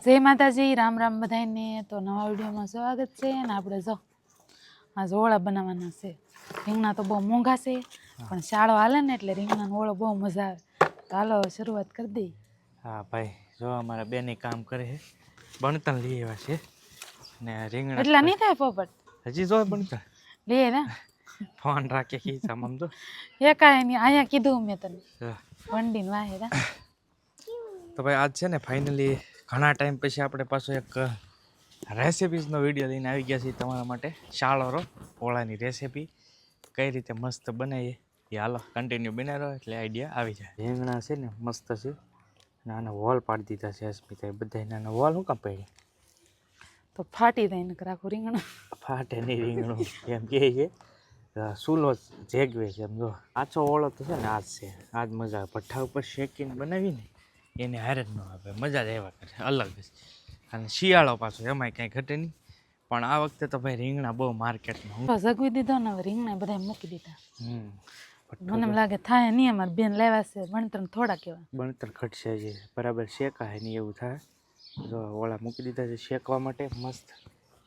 જય માતાજી, રામ રામ બધાને. તો નવા વિડીયોમાં સ્વાગત છે. ને આપણે જો આજ ઓળા બનાવવાના છે. રીંગણા તો બહુ મોંઘા છે, પણ શાળો હાલે ને એટલે રીંગણાનો ઓળો બહુ મજા આવે. તો હાલો શરૂઆત કરી દઈએ. હા ભાઈ, જો અમારા બેને કામ કરે છે, બણતણ લઈ આવ્યા છે ને રીંગણા એટલા નહીં થાય પોપટ, હજી જો બણતણ લે ને ફોન રાખે ખીચામાં આમ તો એકાય નહીં. અહીંયા કીધું મેં તને હા. વંડીને વાહે રા. તો ભાઈ આજ છે ને ફાઇનલી ઘણા ટાઈમ પછી આપણે પાછો એક રેસિપીઝનો વિડીયો લઈને આવી ગયા છીએ તમારા માટે. શાળોરો ઓળાની રેસિપી કઈ રીતે મસ્ત બનાવીએ એ હાલો કન્ટિન્યુ બનાવી રહો એટલે આઈડિયા આવી જાય. રીંગણા છે ને મસ્ત છે, નાના વોલ પાડી દીધા છે અસ્મિતાએ બધા. નાના વોલ શું કામ પડ્યા? તો ફાટી જાય ને રાખું રીંગણા. ફાટે નહીં રીંગણું એમ કહે છે. સૂલો જેગવે છે એમ. જો આછો ઓળો તો છે ને આજ છે, આજ મજા આવે. ભઠ્ઠા ઉપર શેકીને બનાવીને એને હારે જ ન આવે, મજા જ આવ્યા કરે અલગ જ. અને શિયાળો પાછો એમાંય કાંઈ ઘટે નહીં. પણ આ વખતે તો ભાઈ રીંગણા બહુ માર્કેટમાં. જગવી દીધો ને હવે રીંગણા બધા મૂકી દીધા. ભઠ્ઠો મને એમ લાગે થાય નહીં. અમારે બેન લેવા છે ભણતર થોડા કેવા બણતર ઘટશે છે, બરાબર શેકાય નહીં એવું થાય. જો ઓળા મૂકી દીધા છે શેકવા માટે મસ્ત,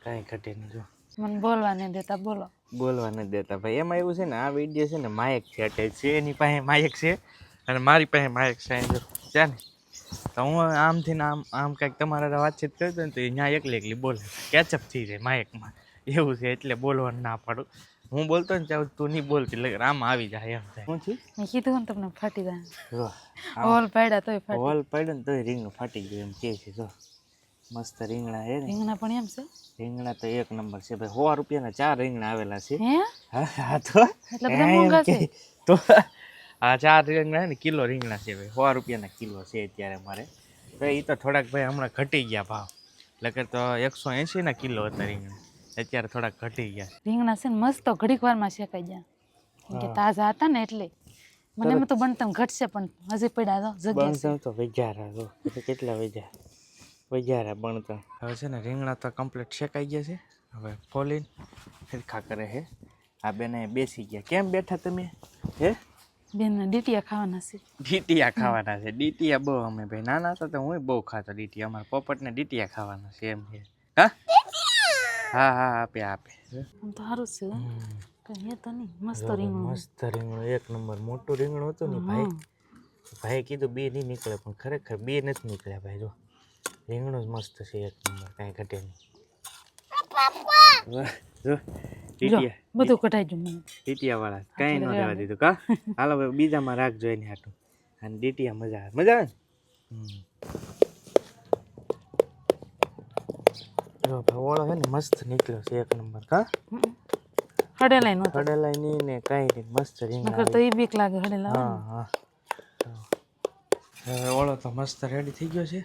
કાંઈ ઘટે નહીં. જો મને બોલવા નહીં દેતા. બોલો. બોલવા નથી દેતા ભાઈ. એમાં એવું છે ને, આ વિડીયો છે ને માયક છે અટેચ છે, એની પાસે માયક છે અને મારી પાસે માયક છે. ત્યાં ને તો હું આમથી ને આમ કાંઈક તમારા વાતચીત કરતો ને તો એ ત્યાં એકલી બોલે, કેચઅપ થઈ જાય માયકમાં. એવું છે એટલે બોલવાનું ના પાડું. હું બોલતો ને ત્યાં તું નહીં બોલતી એટલે આમ આવી જાય એમ થાય. શું થયું? મેં કીધું ને તમને ફાટી જાય. જો હોલ પાડ્યા તોય ફાટી. હોલ પડ્યો ને તોય રીંગણું ફાટી ગયું એમ કહે છે. જો મસ્ત રીંગણા છે ને. રીંગણા પણ એમ છે. રીંગણા તો એક નંબર છે ભાઈ. 100 રૂપિયાના 4 રીંગણા આવેલા છે. હે હા તો એટલે બધા મોંઘા છે. તો આ 4 રીંગણા ને કિલો રીંગણા છે ભાઈ. 100 રૂપિયાના કિલો છે અત્યારે મારે. તો એ તો થોડાક ભાઈ હમણાં ઘટી ગયા ભાવ. એટલે તો 180 કિલો હતા રીંગણા, અત્યારે થોડાક ઘટી ગયા. રીંગણા છે ને મસ્ત ઘડીક વારમાં શેકાઈ ગયા. કેમ કે તાજા હતા ને એટલે મને એમ તો બનતા ઘટશે, પણ હજી પડ્યા તો જગ્યા બણતણ તો વજારા. જો કેટલા વજારા બણતણ. હવે છે ને રીંગણા તો કમ્પ્લીટ શેકાઈ ગયા છે. હવે ફોલીને હરખા કરે છે. આ બેને બેસી ગયા. કેમ બેઠા તમે? હે બેન ડીટીયા ખાવાના છે. ડીટીયા ખાવાના છે. ડીટીયા બહુ અમે ભાઈ નાના હતા તો હું બહુ ખાતો ડીટીયા. અમારા પોપટને ડીટીયા ખાવાના છે એમ છે. હા હા હા આપે આમ તો સારું છે. કઈ તો નહીં. મસ્ત રીંગણું. મસ્ત રીંગણું એક નંબર. મોટું રીંગણું હતું ને ભાઈ. ભાઈ કીધું બે નહીં નીકળે, પણ ખરેખર બે નથી નીકળ્યા ભાઈ. જો રીંગણું જ મસ્ત છે એક નંબર, કાંઈ ઘટે નહીં. જો ડીટીયા બધું કઢાઈ ગયું મને. ડીટીયા વાળા કાંઈ ન રહેવા દીધું. કા હાલો ભાઈ બીજામાં રાખજો એને હાટું. અને ડીટીયા મજા આવે. મજા આવે ને. જો ભાઈ ઓળો છે ને મસ્ત નીકળ્યો છે એક નંબર. કા હડેલાઈ નો હડેલાઈ નહીં ને કાંઈ નહીં, મસ્ત રીંગણા. નકર તો એ બીક લાગે હડેલા. હા હા. હવે ઓળો તો મસ્ત રેડી થઈ ગયો છે.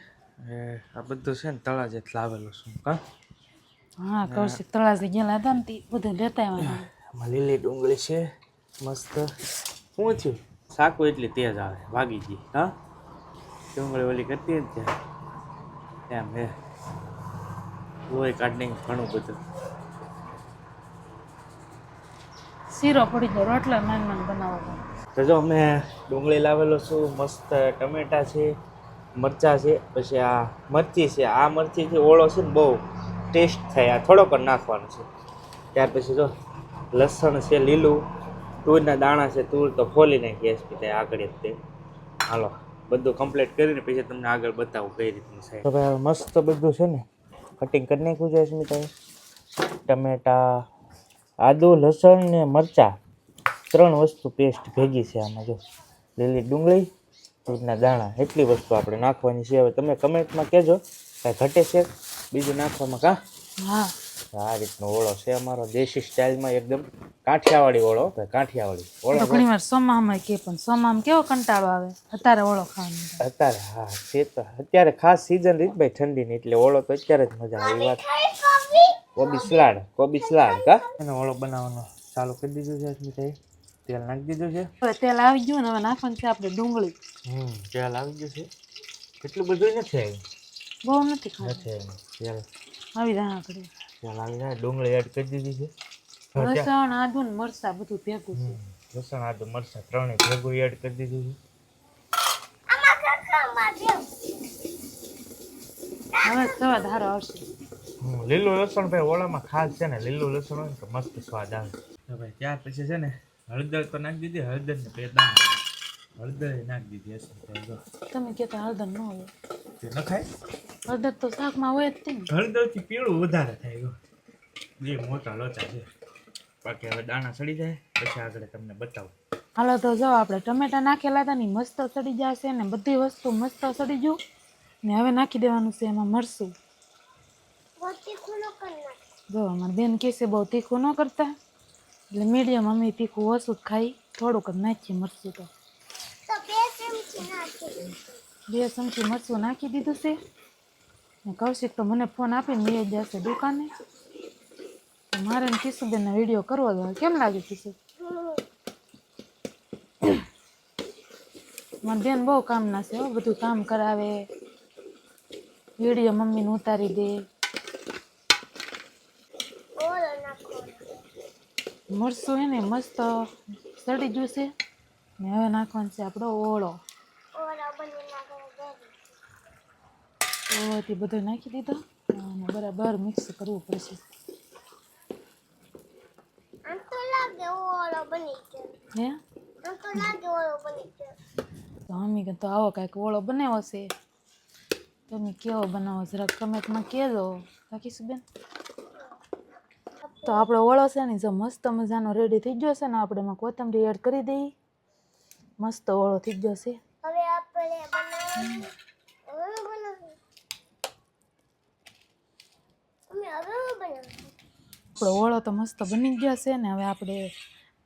આ બધું છે ને તળા જ લાવેલું છું. કા હા કૌશિક તળાજી ગયેલા હતા ને તે બધું લેતા આવ્યા. આમાં લીલી ડુંગળી છે મસ્ત. શું થયું? શાકો એટલી તેજ આવે, ભાગી ગઈ. હા ડુંગળી ઓલી કરતી ને ત્યાં એમ હે લોહી કાઢી ઘણું બધું. શીરો પડી ગયો, રોટલા માન બનાવવા. તો જો અમે ડુંગળી લાવેલો છું, મસ્ત ટમેટા છે, મરચાં છે, પછી આ મરચી છે. આ મરચીથી ઓળો છે ને બહુ ટેસ્ટ થાય. આ થોડોક જ નાખવાનો છે. ત્યાર પછી જો લસણ છે લીલું, તુરના દાણા છે, તુર તો ફોલી નાખી એસપી આગળ જ તે. હાલો બધું કમ્પ્લીટ કરીને પછી તમને આગળ બતાવું કઈ રીતનું છે. તો ભાઈ મસ્ત બધું છે ને કટિંગ કરી નાખ્યું છે અસ્મિતાએ. ટમેટા, આદુ, લસણ ને મરચાં 3 વસ્તુ પેસ્ટ ભેગી છે આમાં. જો લીલી ડુંગળી, તુરના દાણા, એટલી વસ્તુ આપણે નાખવાની છે. હવે તમે કમેન્ટમાં કહેજો કાંઈ ઘટે છે બીજું નાખવામાં. કા હા આ રીતનો ઓળો છે અમારો, દેશી સ્ટાઇલમાં એકદમ કાઠિયાવાડી ઓળો. કાઠિયાવાડી ઓળો ઘણી વાર સોમામાં કે પણ સોમામાં કેવો કંટાળો આવે અત્યારે ઓળો ખાવાનો. અત્યારે હા છે તો અત્યારે ખાસ સિઝન રીત ભાઈ ઠંડીની, એટલે ઓળો તો અત્યારે જ મજા આવે. એ વાત કોબી સલાડ કા એનો ઓળો બનાવવાનો ચાલુ કરી દીધું છે અસ્મિતાએ. તેલ નાખી દીધું છે. હવે તેલ આવી ગયું ને હવે નાખવાનું છે આપણે ડુંગળી. તેલ આવી ગયું છે. એટલું બધું નથી આવ્યું. બહુ નથી ખાવાનું. તેલ આવી જાય કરી. તેલ આવી જાય. ડુંગળી એડ કરી દીધી છે. લસણ, આદુ ને મરચાં બધું ભેગું છે. લસણ, આદુ, મરચાં 3 ભેગું એડ કરી દીધું છે. હવે સ્વાદ સારો આવશે. લીલું લસણ ભાઈ ઓળામાં ખાસ છે ને, લીલું લસણ હોય ને તો મસ્ત સ્વાદ આવે. તો ભાઈ ત્યાર પછી છે ને હળદર તો નાખી દીધી, હળદર ને બે દાણા હળદર નાખી દીધી હશે. જો તમે કહેતા હળદર ન હોય, તે ન ખાય, હળદર તો શાકમાં હોય જ તે ને. હળદરથી પીળું વધારે થાય. જો બે મોટા લોચા છે, બાકી હવે દાણા સડી જાય પછી આગળ તમને બતાવું. હાલો તો જો આપણે ટમેટા નાખેલા હતા ને ઈ મસ્ત સડી જશે ને બધી વસ્તુ મસ્ત સડી ગયું ને હવે નાખી દેવાનું છે એમાં મરચું. જો અમારી બેન કહેશે બહુ તીખું ન કરતા, એટલે મીડિયમ અમે તીખું ઓછું જ ખાઈ, થોડુંક જ નાખીએ મરચું. તો 2 ચમચી મરચું નાખી દીધું છે ને કૌશિક તો મને ફોન આપીને લઈ જશે દુકાને. તો મારે ને કિશુબેનનો વિડીયો કરવો જોઈએ. કેમ લાગે કિશુ? મારી બેન બહુ કામના છે હો, બધું કામ કરાવે, વિડીયો મમ્મીને ઉતારી દે. મરચું હે ને મસ્ત સડી ગયું છે ને હવે નાખવાનું છે આપણો ઓળો. ઓળોથી બધો નાખી દીધો અને બરાબર મિક્સ કરવું પડશે. હે તો અમે તો આવો કાંઈક ઓળો બનાવ્યો છે, તમે કેવો બનાવો જરાક કમેન્ટમાં કહેજો. રાખીશું બેન. તો આપણો ઓળો છે ને જો મસ્ત મજાનો રેડી થઈ ગયો છે ને આપણે એમાં કોથમરી એડ કરી દઈએ. મસ્ત ઓળો થઈ ગયો છે. આપણો ઓળો તો મસ્ત બની ગયો છે ને હવે આપણે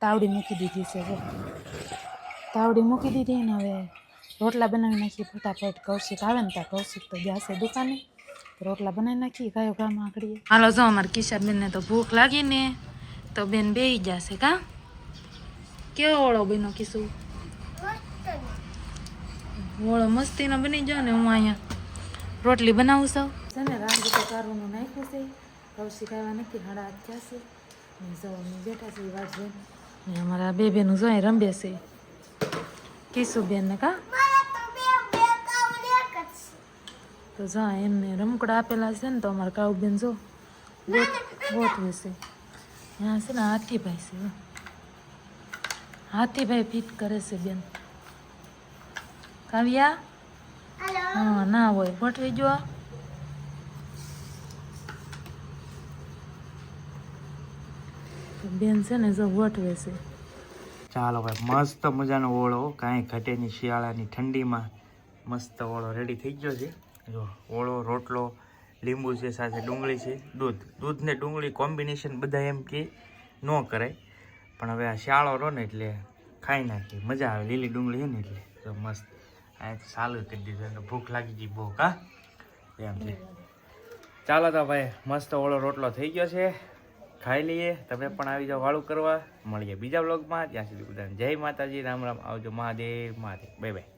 તાવડી મૂકી દીધી છે. જો તાવડી મૂકી દીધી ને હવે રોટલા બનાવી નાખીએ ફટાફટ. કૌશિક આવે ને ત્યાં કૌશિક તો જશે દુકાને, રોટલા બનાવી નાખીએ ગાયો ગામાં આકડીએ. હાલો જો અમારે કિશાબેનને તો ભૂખ લાગી ને તો બેન બેહી જશે. કા કેવો ઓળો બન્યો કિશુ? ઓળો મસ્તીનો બની ગયો ને હું અહીંયા રોટલી બનાવું છું. છે ને રાંધું તો કારવાનું નાખ્યું છે. કૌશિક આવ્યા નથી, 8:30 થયા છે ને જો અમે બેઠા છે વાત જોઈને ને અમારા બે બેનું જો અહીં રમે છે કિશુબેન ને. કા તો જો એમને રમકડા આપેલા છે ને તો અમારા કાઉબેન જો ગોઠવે છે. ત્યાં છે ને હાથીભાઈ છે, હાથીભાઈ ફિટ કરે છે બેન. કાવ્યા હા ના હોય ગોઠવી જો. બેન છે ને જો ગોઠવે છે. ચાલો ભાઈ મસ્ત મજાનો ઓળો, કાંઈ ઘટે નહીં, શિયાળાની ઠંડીમાં મસ્ત ઓળો રેડી થઈ ગયો છે. જો ઓળો, રોટલો, લીંબુ છે, સાથે ડુંગળી છે, દૂધ ને ડુંગળી કોમ્બિનેશન બધા એમ કે ન કરાય, પણ હવે આ શિયાળો રહો ને એટલે ખાઈ નાખીએ, મજા આવે. લીલી ડુંગળી છે ને એટલે તો મસ્ત આ ચાલુ કરી દીધું, ભૂખ લાગી ગઈ બહુ. કા એમ છે. ચાલો તો ભાઈ મસ્ત ઓળો રોટલો થઈ ગયો છે, ખાઈ લઈએ. તમે પણ આવી જાઓ વાળું કરવા. મળીએ બીજા વ્લોગમાં. ત્યાં સુધી બધાને જય માતાજી, રામ રામ, આવજો. Mahadev Mahadev, bye bye.